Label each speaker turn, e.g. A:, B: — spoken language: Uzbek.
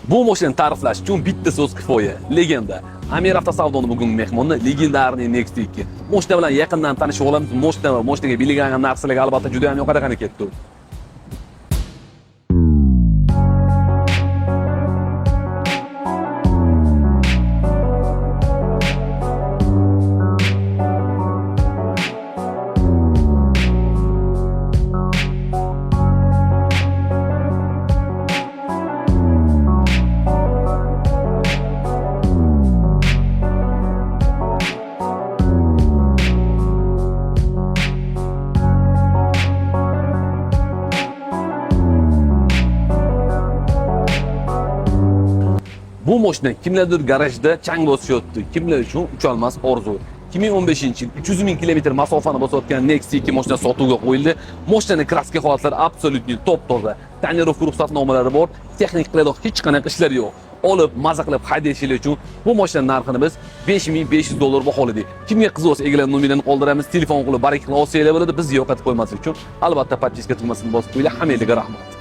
A: Bu mashinani ta'riflash uchun bitta so'z kifoya. Legenda. Amir Avtosavdoni bugungi mehmoni legendarniy Nexia 2. Mashina bilan yaqindan tanishib olamiz. Mashina va mashinaga belgilangan narsalarga albatta juda ham yoqadigan ketdi. Bu mashina kimlardir garajda chang bosayotdi, kimlar uchun ucholmas orzu. 2015-yil 300 ming kilometr masofani bosayotgan Nexia 2 mashina sotuvga qo'yildi. Mashinaning kraska holatlari absolutni top-toza. Tonirovka ruxsatnomalari bor, texnik qiladigan hech qanaqa ishlar yo'q. Olib, maza qilib haydashingiz uchun bu mashina narxini biz $5500 baholadik. Kimga qiziq bo'lsa egalarning nomerini qoldiramiz, telefon qilib barak qilib olsanglar bo'ladi. Bizni yo'qotib qo'ymaslik uchun albatta podpiska tugmasini bosib qo'yinglar. Hammaga rahmat.